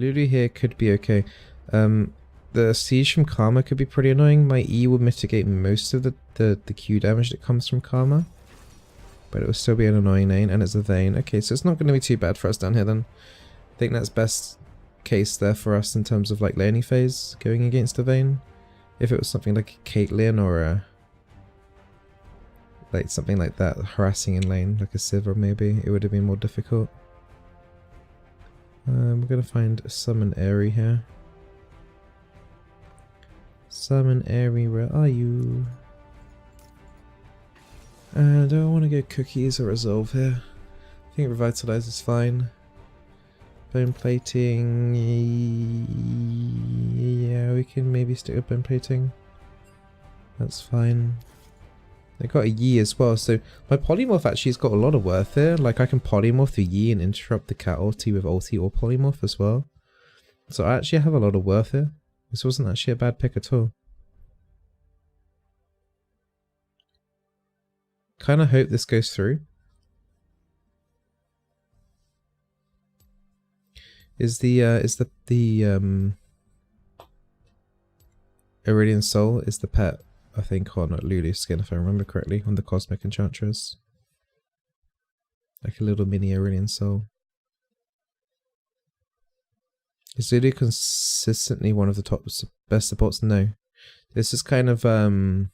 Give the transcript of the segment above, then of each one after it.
Lulu here could be okay. The siege from Karma could be pretty annoying. My E will mitigate most of the Q damage that comes from Karma. But it will still be an annoying lane, and it's a Vayne. Okay, so it's not going to be too bad for us down here then. I think that's best case there for us in terms of like laning phase, going against the Vayne. If it was something like a Caitlyn or a... like something like that, harassing in lane, like a Sivir maybe, it would have been more difficult. We're going to find Summon Airy here. Summon Airy, where are you? Do I want to go Cookies or Resolve here? I think Revitalize is fine. Bone Plating... yeah, we can maybe stick with Bone Plating. That's fine. I got a Yi as well, so my Polymorph actually has got a lot of worth here. Like I can Polymorph the Yi and interrupt the cat ulti with ulti or Polymorph as well. So I actually have a lot of worth here. This wasn't actually a bad pick at all. Kind of hope this goes through. Is the Iridian Soul is the pet, I think, on Lulu's skin if I remember correctly, on the Cosmic Enchantress. Like a little mini Iridian Soul. Is Lulu consistently one of the top best supports? No. This is kind of the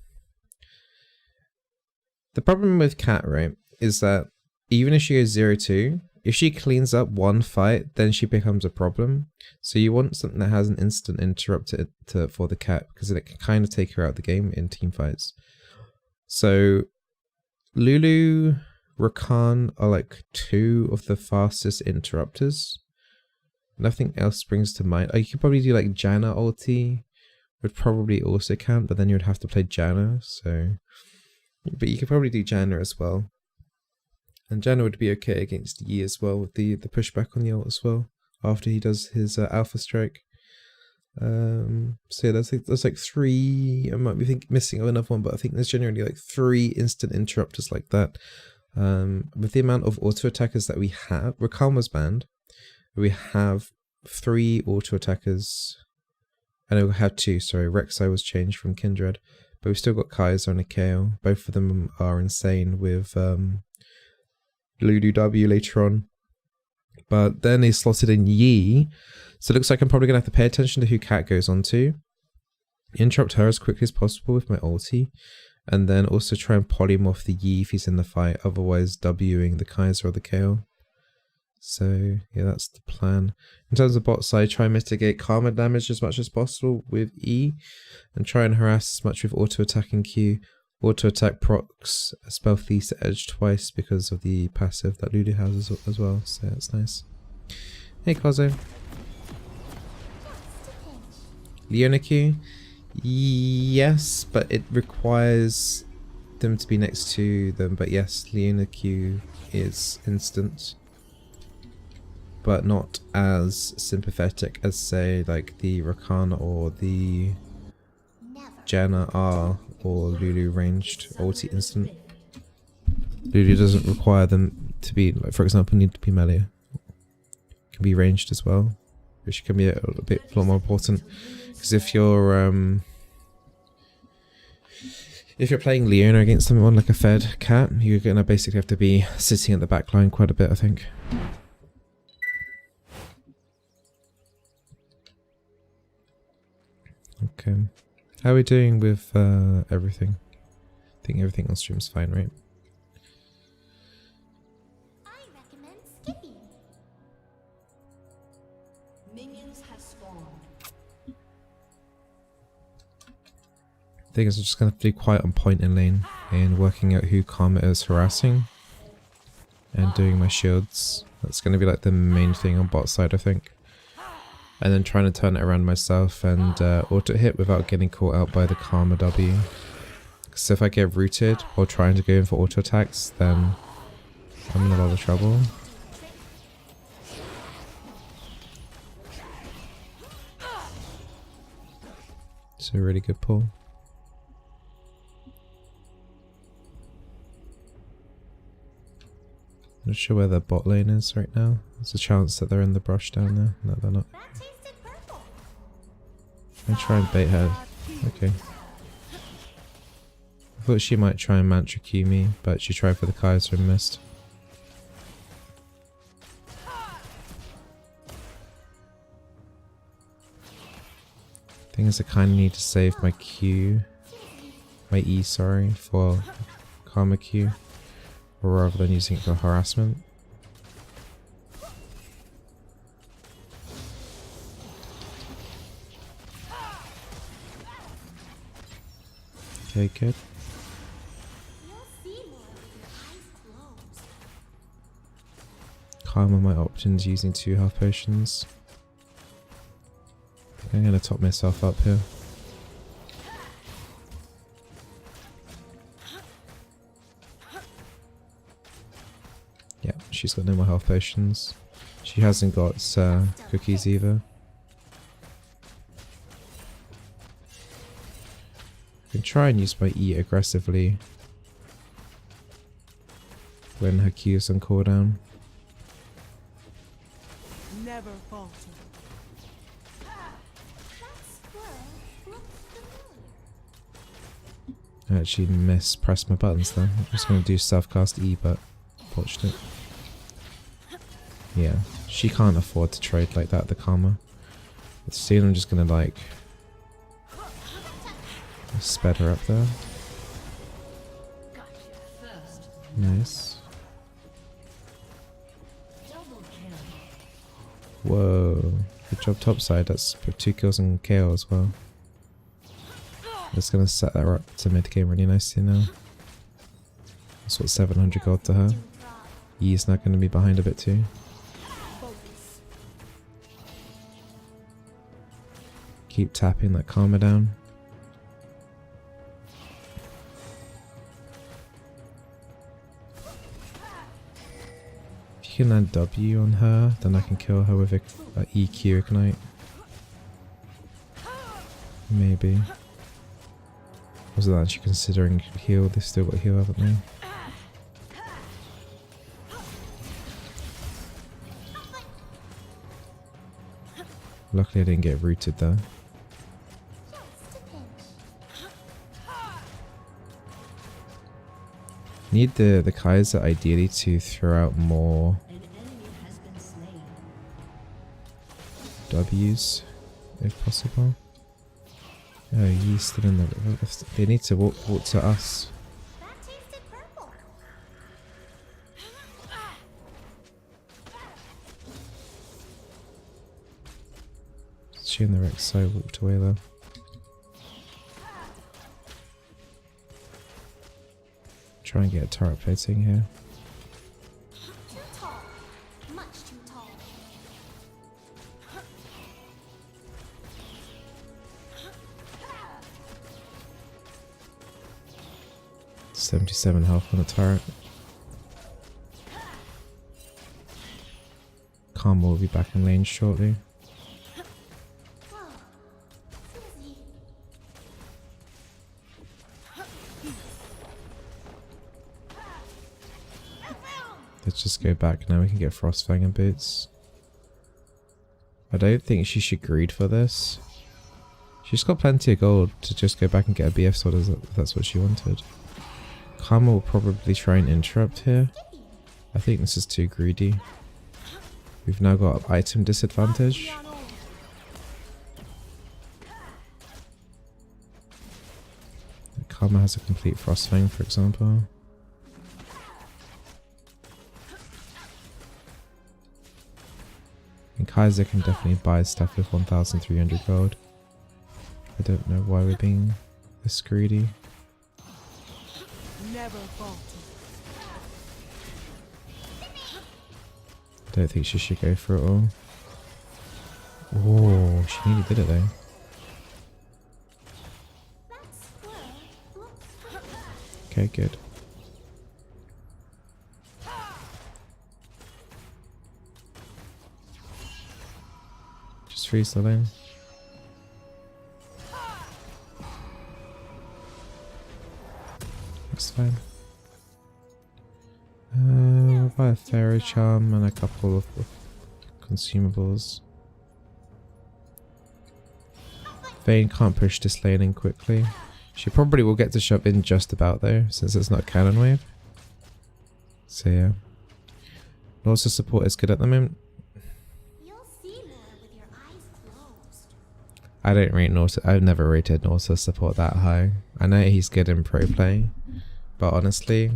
problem with Cat, right, is that even if she goes 0-2, if she cleans up one fight, then she becomes a problem. So you want something that has an instant interrupt for the Cat, because it can kind of take her out of the game in team fights. So Lulu, Rakan are like two of the fastest interrupters. Nothing else springs to mind. Oh, you could probably do like Janna ulti, would probably also count, but then you would have to play Janna, so... But you could probably do Janna as well. And Janna would be okay against Yi as well, with the pushback on the ult as well, after he does his Alpha Strike. So yeah, there's like three, I might be missing another one, but I think there's generally like 3 instant interrupters like that. With the amount of auto attackers that we have, Rakan was banned. We have 3 auto attackers. I know we had 2, sorry, Rek'Sai was changed from Kindred. But we've still got Kaiser and Akeo. Both of them are insane with EUW later on. But then they slotted in Yi. So it looks like I'm probably going to have to pay attention to who Cat goes on to. Interrupt her as quickly as possible with my ulti. And then also try and polymorph the Yi if he's in the fight. Otherwise Wing the Kaiser or the Kayle. So yeah, that's the plan. In terms of bot side, try and mitigate Karma damage as much as possible with E, and try and harass as much with auto attack and Q. Auto attack procs spell Thief to edge twice because of the passive that Lulu has as well, so that's nice. Hey Clozo. Leona Q? Yes, but it requires them to be next to them, but yes, Leona Q is instant. But not as sympathetic as, say, like the Rakan or the Janna are, or Lulu ranged ulti instant. Lulu doesn't require them to be, like, for example, need to be melee. Can be ranged as well, which can be a lot more important. Because if you're playing Leona against someone like a fed cat, you're gonna basically have to be sitting at the back line quite a bit, I think. Okay, how are we doing with everything? I think everything on stream's fine, right? I recommend skipping. Minions have spawned. I think I'm just gonna have to be quite on point in lane and working out who Karma is harassing and doing my shields. That's gonna be like the main thing on bot side, I think. And then trying to turn it around myself and auto hit without getting caught out by the Karma W. Because if I get rooted while trying to go in for auto attacks, then I'm in a lot of trouble. It's a really good pull. Not sure where their bot lane is right now. There's a chance that they're in the brush down there. No, they're not. That tasted purple. I try and bait her. Okay. I thought she might try and mantra Q me, but she tried for the Kaiser and missed. Thing is, I kind of need to save my Q, my E, sorry, for Karma Q, rather than using it for harassment. Okay, good. You'll see more with your eyes closed. Calm on my options using 2 health potions. I'm gonna top myself up here. Yeah, she's got no more health potions. She hasn't got cookies either. I can try and use my E aggressively when her Q is on cooldown. Never falter. That squirrel looks familiar. I actually mispressed my buttons there. I was going to do self-cast E, but botched it. Yeah, she can't afford to trade like that, the Karma. Soon I'm just going to like sped her up there. Nice. Whoa. Good job topside. That's 2 kills and KO as well. That's gonna set that up to mid game really nicely now. That's what 700 gold to her. E's not gonna be behind a bit too. Keep tapping that Karma down. If you can land W on her, then I can kill her with a EQ ignite. Maybe. Was that actually considering heal? They've still got heal, haven't they? Luckily I didn't get rooted there. Just a pinch. Need the Kaiser ideally to throw out more W's if possible. Oh, he's still in the. They need to walk to us. That tasted purple. She and the Rek'Sai walked away though. Try and get a turret plating here. Too tall. Much too tall. 77 health on the turret. Karma will be back in lane shortly. Whoa. Fizzy. Let's just go back now. We can get Frostfang and boots. I don't think she should greed for this. She's got plenty of gold to just go back and get a BF sword if that's what she wanted. Karma will probably try and interrupt here. I think this is too greedy. We've now got item disadvantage. Karma has a complete Frostfang, for example. And Kaiser can definitely buy stuff with 1,300 gold. I don't know why we're being this greedy. Never falter. I don't think she should go for it all. Oh, she nearly did it though. That squirrel looks familiar. Okay, good. Just freeze the lane. That's fine. Buy a Fairy Charm and a couple of consumables. Vayne can't push this lane in quickly. She probably will get to shove in just about though, since it's not Cannon Wave. So yeah. Nautilus support is good at the moment. You'll see more with your eyes closed. I don't rate Nautilus. I've never rated Nautilus support that high. I know he's good in pro play, but honestly,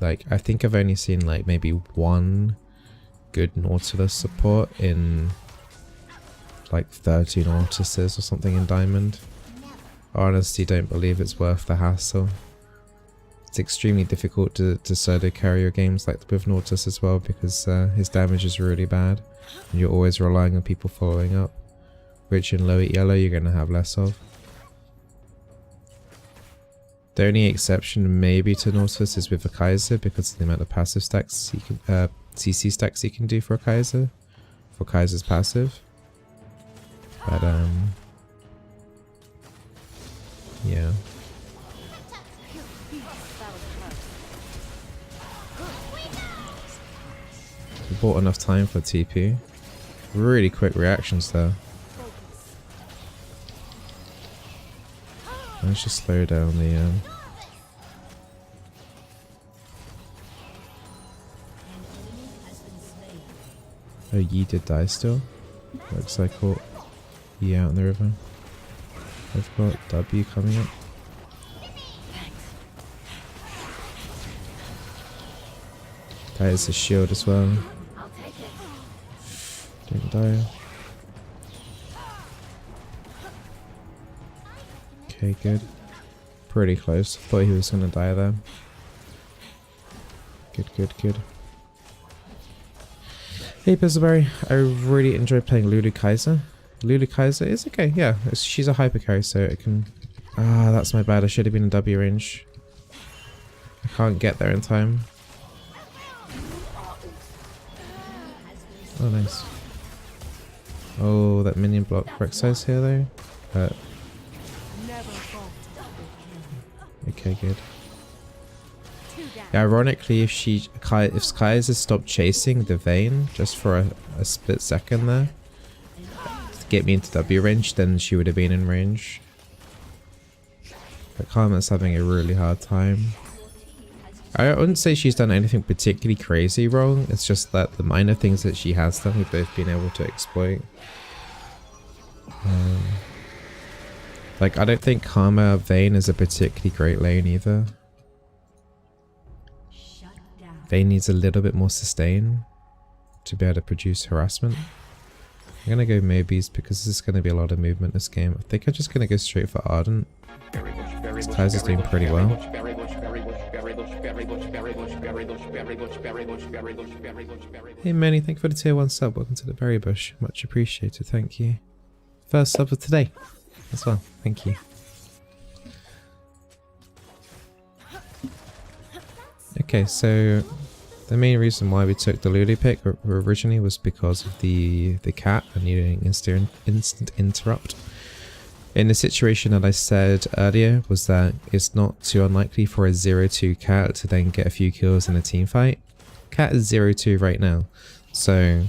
like I think I've only seen like maybe one good Nautilus support in like 30 Nautiluses or something in Diamond. I honestly don't believe it's worth the hassle. It's extremely difficult to solo carry your games like with Nautilus as well, because his damage is really bad and you're always relying on people following up, which in low yellow you're going to have less of. The only exception maybe to Nautilus is with a Kaiser, because of the amount of passive stacks you can, CC stacks you can do for a Kaiser, for Kaiser's passive. But yeah. We bought enough time for TP. Really quick reactions there. Let's just slow down the Oh, Yi did die still. Looks like I caught Yi out in the river. I've got W coming up. That is a shield as well. Don't die. Okay, good. Pretty close. Thought he was gonna die there. Good, good, good. Hey Bizzleberry, I really enjoy playing Lulu Kaiser. Lulu Kaiser is okay, yeah. She's a hyper carry, so it can... Ah, that's my bad. I should have been in W range. I can't get there in time. Oh, nice. Oh, that minion block correct size here though. Okay, good. Yeah, ironically, if Kaiser stopped chasing the Vayne just for a split second there to get me into W range, then she would have been in range. But Karma's having a really hard time. I wouldn't say she's done anything particularly crazy wrong, it's just that the minor things that she has done we've both been able to exploit. Like, I don't think Karma Vayne is a particularly great lane either. Vayne needs a little bit more sustain to be able to produce harassment. I'm gonna go Mobies because there's gonna be a lot of movement this game. I think I'm just gonna go straight for Ardent. This Kaiser's doing pretty well. Hey Manny, thank you for the tier 1 sub. Welcome to the Berry Bush. Much appreciated, thank you. First sub of today as well, thank you. Okay, so the main reason why we took the Lulu pick originally was because of the cat and needing instant interrupt. In the situation that I said earlier was that it's not too unlikely for a 0-2 cat to then get a few kills in a team fight. Cat is 0-2 right now, so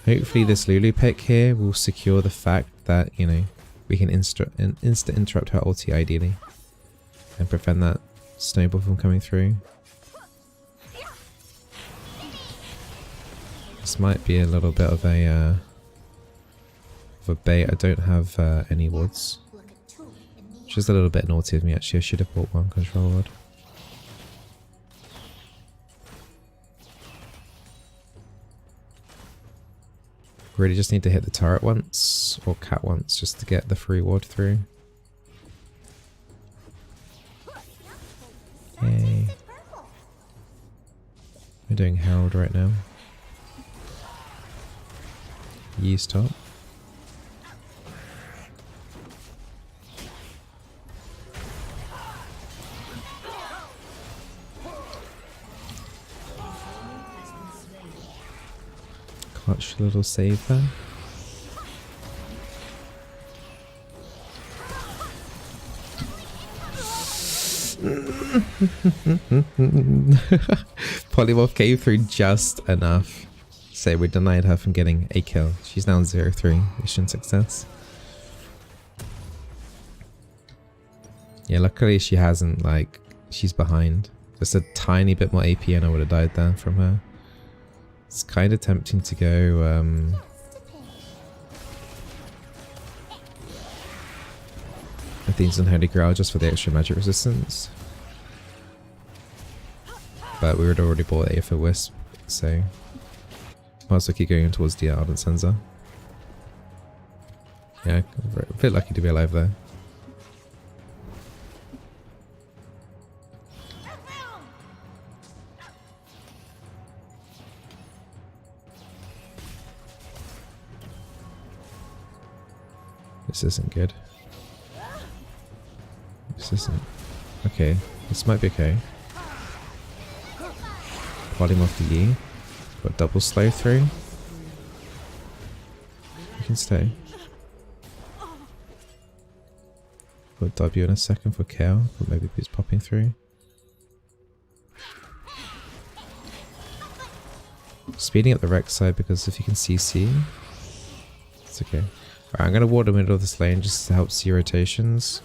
hopefully this Lulu pick here will secure the fact that, you know, we can instant interrupt her ulti ideally and prevent that snowball from coming through. This might be a little bit of a bait. I don't have any wards, which is a little bit naughty of me actually. I should have bought one control ward. Really just need to hit the turret once or cat once just to get the free ward through. Yay. We're doing Herald right now. Yeast top. Clutch little save there. Polymorph came through just enough. So we denied her from getting a kill. She's now 0-3. Mission success. Yeah, luckily she hasn't, like, she's behind. Just a tiny bit more AP and I would have died there from her. It's kind of tempting to go, Athena's and Holy Grail just for the extra magic resistance. But we had already bought A for Wisp, so might as well keep going towards the Ardent Sensor. Yeah, a bit lucky to be alive there. This isn't good. This isn't... Okay, this might be okay. Polymorph the E. Got double slow through. You can stay. Got W in a second for KO, but maybe he's popping through. Speeding up the Rex side because if you can CC, it's okay. Alright, I'm going to ward the middle of this lane just to help see rotations.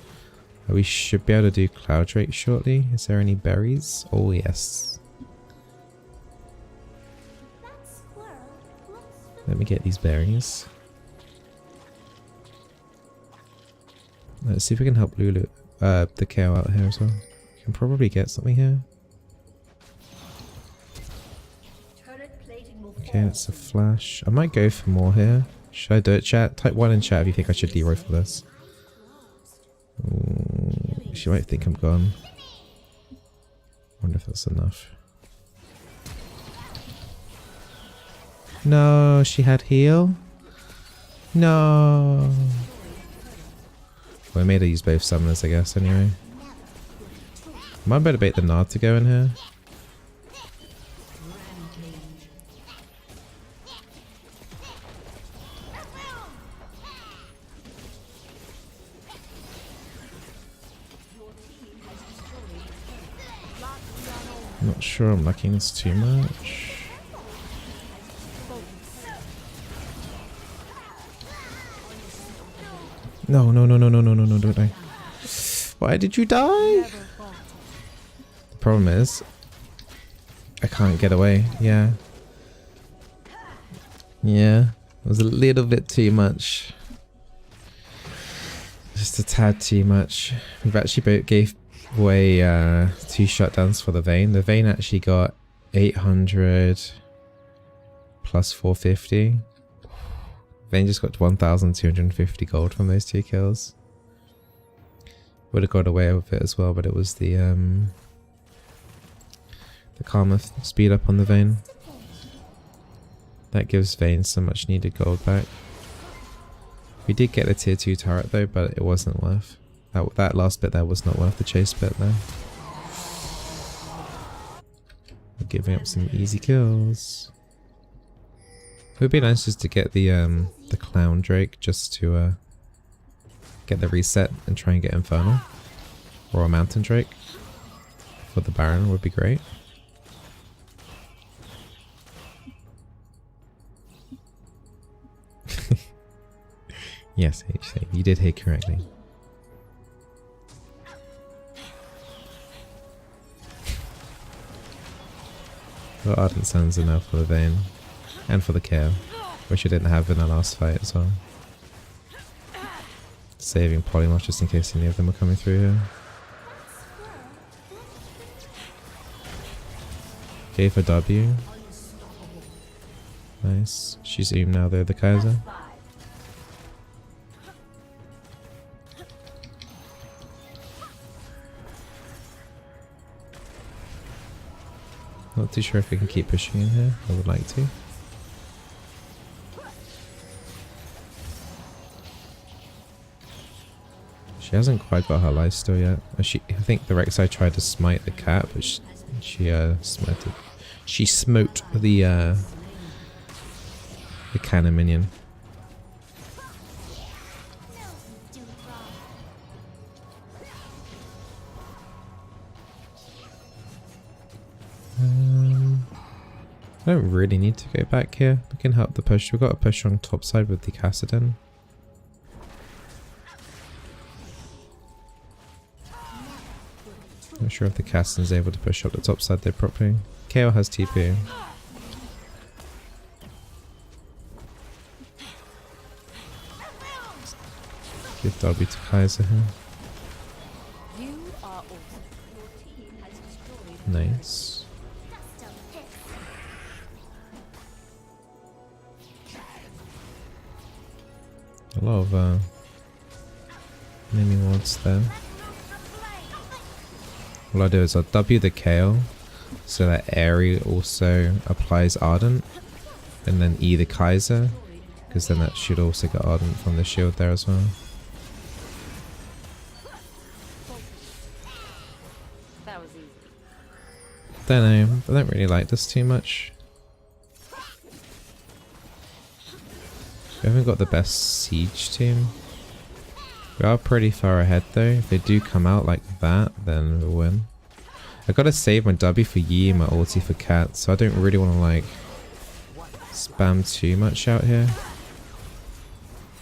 We should be able to do Cloud Drake shortly. Is there any berries? Oh yes. Let me get these berries. Let's see if we can help Lulu, the KO out here as well. We can probably get something here. Okay, that's a flash. I might go for more here. Should I do it, chat? Type 1 in chat if you think I should D-roll for this. Ooh, she might think I'm gone. Wonder if that's enough. No, she had heal. No. Well, I made her use both summoners, I guess, anyway. Might better bait the Nard to go in here. Not sure I'm liking this too much. No, no, no, no, no, no, no, no, don't die. Why did you die? The problem is, I can't get away. Yeah. Yeah. It was a little bit too much. Just a tad too much. We've actually both gave away 2 shutdowns for the Vayne. The Vayne actually got 800 plus 450. Vayne just got 1,250 gold from those 2 kills. Would have got away with it as well, but it was the Karma speed up on the Vayne. That gives Vayne some much needed gold back. We did get a tier 2 turret though, but it wasn't worth. That last bit there was not worth the chase bit there. We're giving up some easy kills. It would be nice just to get the Clown Drake just to get the reset and try and get Infernal. Or a Mountain Drake for the Baron would be great. Yes, HC, you did hear correctly. Well, Ardent Suns are now for the Vayne. And for the KO, which I didn't have in the last fight as well. Saving Polymorph just in case any of them are coming through here. Okay for W. Nice. She's aim now though, the Kaiser. Not too sure if we can keep pushing in here. I would like to. She hasn't quite got her life still yet. I think the Rek'Sai tried to smite the cat, but she smited. She smote the cannon minion. I don't really need to go back here. We can help the push. We've got a push on top side with the Cassidon. Not sure if the Cassidon's able to push up the top side there properly. KO has TP. Give W to Kaiser here. Nice. A lot of enemy wards there. What I'll do is I'll W the KO so that Aerie also applies Ardent, and then E the Kaiser, because then that should also get Ardent from the shield there as well. Don't know, I don't really like this too much. We haven't got the best siege team. We are pretty far ahead though. If they do come out like that, then we'll win. I gotta save my W for Yi and my ulti for Cat, so I don't really want to like spam too much out here.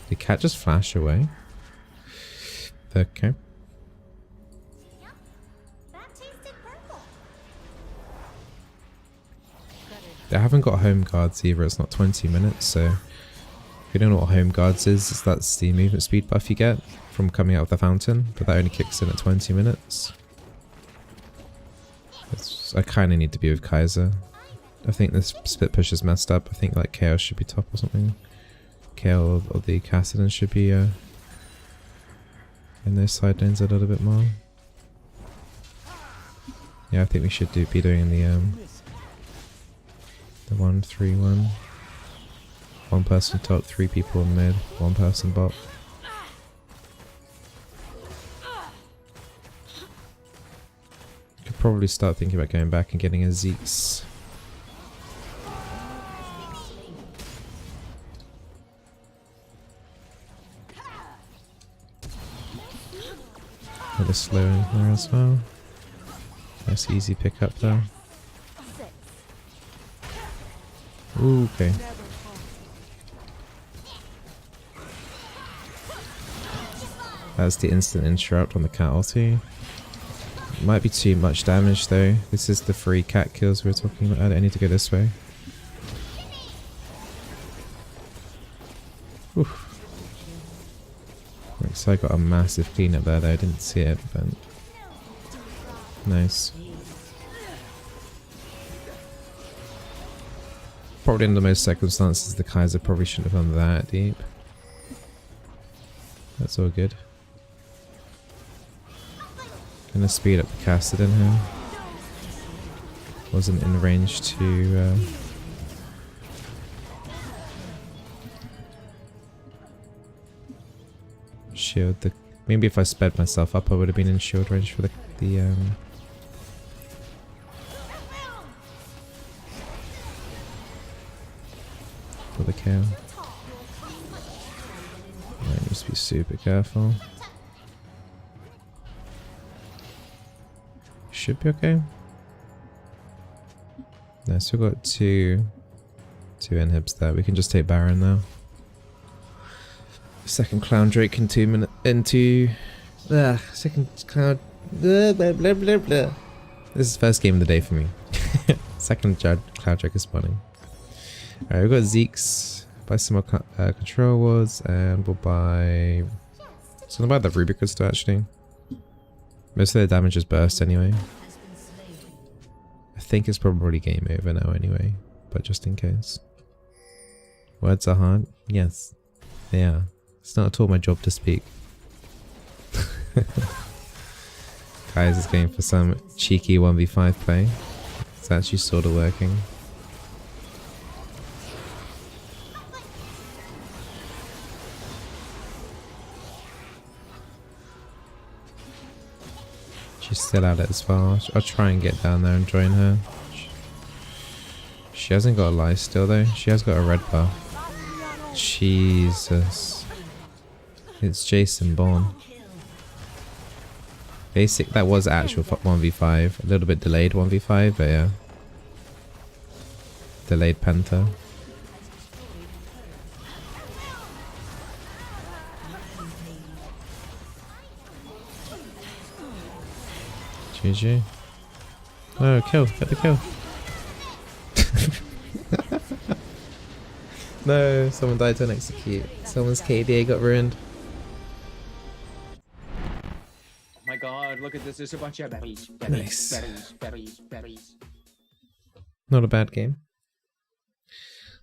Did Cat just flash away? Okay. They haven't got home guards either, it's not 20 minutes, so if you don't know what home guards is, that's the movement speed buff you get from coming out of the fountain, but that only kicks in at 20 minutes. I kind of need to be with Kaiser. I think this split push is messed up. I think like Chaos should be top or something. Chaos or the Cassidon should be in those side lanes a little bit more. Yeah, I think we should be doing the 1-3-1. One person top, 3 people in mid, 1 person bot. Could probably start thinking about going back and getting a Zeke's. Got a slow in there as well. Nice easy pick up there. Ooh, okay. That's the instant interrupt on the cat ulti. Might be too much damage though. This is the free cat kills we were talking about. I need to go this way. Oof. Right, so I got a massive cleanup there though. I didn't see it, but nice. Probably in the most circumstances the Kaiser probably shouldn't have gone that deep. That's all good. Gonna speed up the Cassidon here. Wasn't in range to shield the. Maybe if I sped myself up, I would have been in shield range for the kill. Right, just be super careful. Should be okay. No, so we've got two inhibs there. We can just take Baron now. Second Clown Drake in 2 minutes. Second Cloud. Blah, blah, blah, blah, blah. This is the first game of the day for me. Second Cloud Drake is spawning. Alright, we've got Zeke's. Buy some more control wards, and we'll buy. So I'm gonna buy the Ruby Crystal actually. Most of their damage is burst anyway. I think it's probably game over now anyway, but just in case. Words are hard? Yes, they are. It's not at all my job to speak. Guys is going for some cheeky 1v5 play. It's actually sort of working. She's still at it as well. I'll try and get down there and join her. She hasn't got a life still though. She has got a red buff. Jesus. It's Jason Bourne. That was actual 1v5. A little bit delayed 1v5, but yeah. delayed penta. GG. Oh, kill. Get the kill. No, someone died to an execute. Someone's KDA got ruined. Oh my god, look at this. There's a bunch of berries. Nice. Berries. Not a bad game.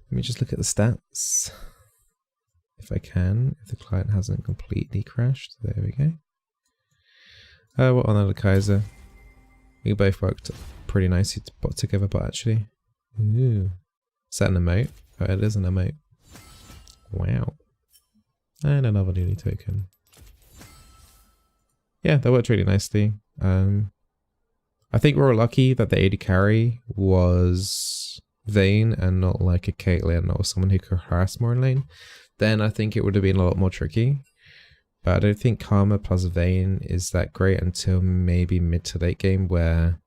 Let me just look at the stats. If I can, if the client hasn't completely crashed. There we go. What on the Kaiser? We both worked pretty nicely together, but actually. Ooh. Is that an emote? Oh, it is an emote. Wow. And another Lulu token. Yeah, that worked really nicely. I think we're lucky that the AD carry was Vayne and not like a Caitlyn or someone who could harass more in lane. Then I think it would have been a lot more tricky. But I don't think Karma plus Vayne is that great until maybe mid to late game where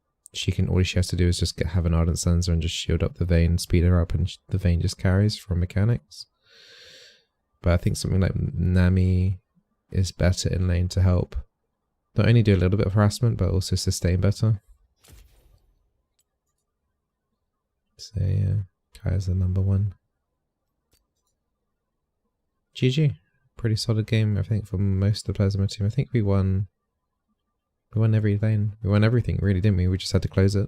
all she has to do is just have an Ardent Sensor and just shield up the Vayne, speed her up, and the Vayne just carries from mechanics. But I think something like Nami is better in lane to help not only do a little bit of harassment, but also sustain better. So yeah, Kaya's the number one. GG. Pretty solid game, I think, for most of the players on my team. I think we won every lane. We won everything, really, didn't we? We just had to close it.